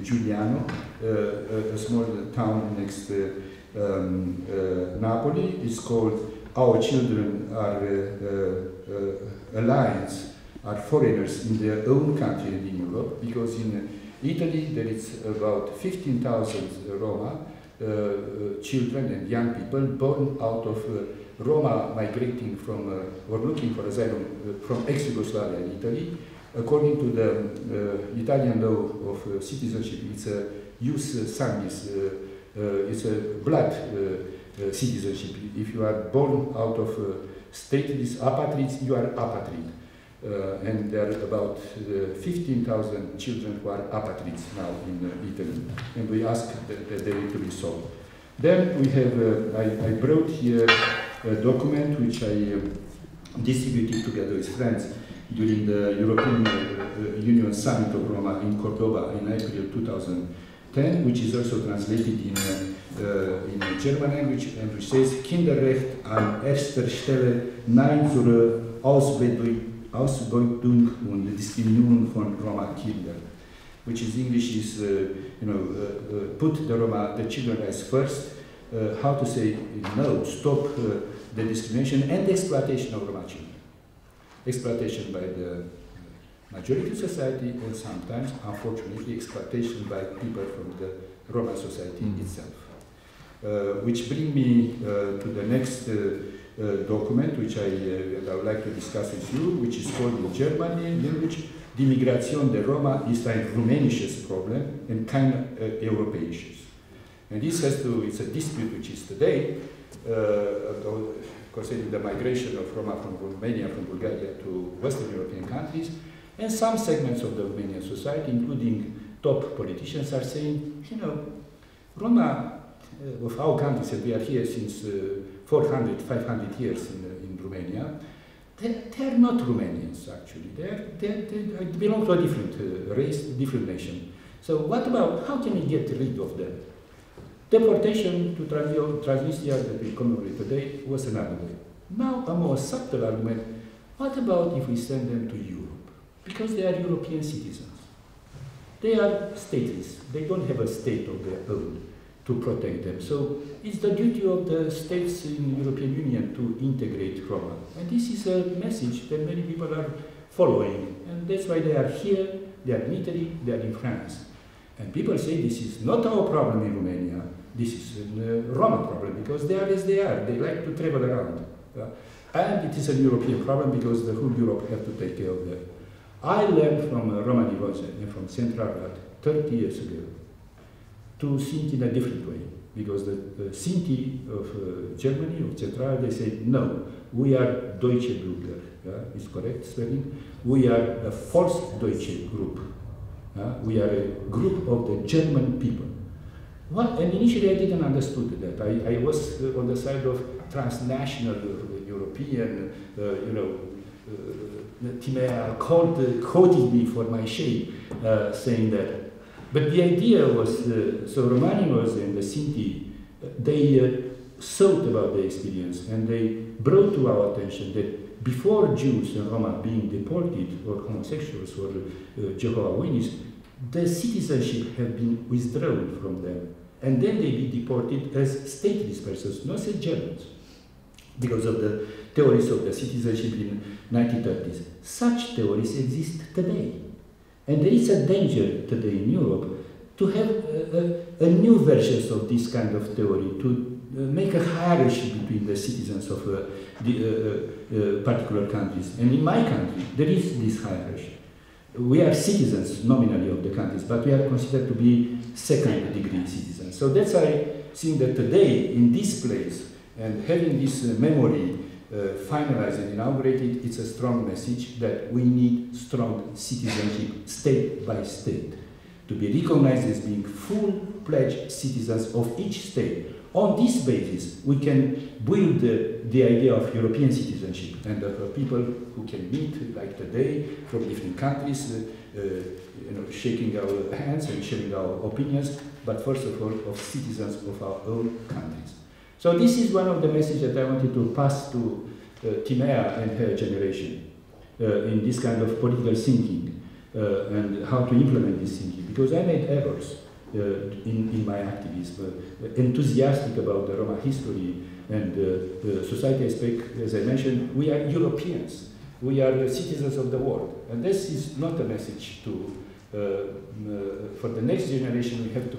Giuliano, a small town next Napoli. It's called Our Children Are Alliance, are foreigners in their own country and in Europe, because in Italy there is about 15,000 Roma children and young people born out of Roma migrating from or looking for asylum from ex-Yugoslavia in Italy. According to the Italian law of citizenship, it's a jus sanguis, it's a blood citizenship. If you are born out of stateless apatrides, you are apatrid. And there are about 15,000 children who are apatrids now in Italy, and we ask that they need to be solved. Then we have, I brought here a document which I distributed together with friends during the European Union Summit of Roma in Cordoba in April 2010, which is also translated in German language, and which says Kinderrecht an erster Stelle, Nein zur Ausbeutung und Diskriminierung von Roma-Kindern, which is English is, put the Roma, the children as first, how to say no, stop the discrimination and the exploitation of Roma children. Exploitation by the majority society, and sometimes, unfortunately, exploitation by people from the Roma society itself. Which brings me to the next document, which I would like to discuss with you, which is called in German language, Die Migration der Roma ist ein rumänisches Problem and kein europäisches. And this has to, it's a dispute which is today, concerning the migration of Roma from Romania, from Bulgaria to Western European countries, and some segments of the Romanian society, including top politicians, are saying, Roma of our countries, and we are here since 400, 500 years in Romania, they are not Romanians, actually. They belong to a different race, different nation. So what about, how can we get rid of them? Deportation to Transnistria that we commemorate today was another way. Now a more subtle argument, what about if we send them to Europe? Because they are European citizens. They are stateless. They don't have a state of their own to protect them. So it's the duty of the states in the European Union to integrate Roma. And this is a message that many people are following. And that's why they are here, they are in Italy, they are in France. And people say this is not our problem in Romania, this is a Roma problem, because they are as they are, they like to travel around. And it is a European problem because the whole Europe have to take care of them. I learned from Romani and from Central Art 30 years ago to think in a different way, because the Sinti of Germany, of Central, they say, no, we are Deutsche Bürger, is correct spelling? We are a false Deutsche group. We are a group of the German people. What? And initially I didn't understand that. I was on the side of transnational European, Timea quoted me for my shame, saying that. But the idea was, so Romani was and the Sinti, they thought about the experience, and they brought to our attention that before Jews and Roma being deported, or homosexuals, or Jehovah's Witnesses, the citizenship had been withdrawn from them, and then they be deported as stateless persons, not as Germans, because of the theories of the citizenship in 1930s. Such theories exist today. And there is a danger today in Europe to have a new version of this kind of theory, to make a hierarchy between the citizens of particular countries. And in my country, there is this hierarchy. We are citizens nominally of the countries, but we are considered to be second-degree citizens. So that's why I think that today, in this place, and having this memory finalized and inaugurated, it's a strong message that we need strong citizenship state by state to be recognized as being full-fledged citizens of each state. On this basis, we can build the idea of European citizenship and of people who can meet, like today, from different countries, shaking our hands and sharing our opinions, but first of all, of citizens of our own countries. So this is one of the messages that I wanted to pass to Timea and her generation in this kind of political thinking. and how to implement this thinking. Because I made errors in my activism, enthusiastic about the Roma history and society aspect. As I mentioned, we are Europeans. We are the citizens of the world. And this is not a message to, for the next generation. We have to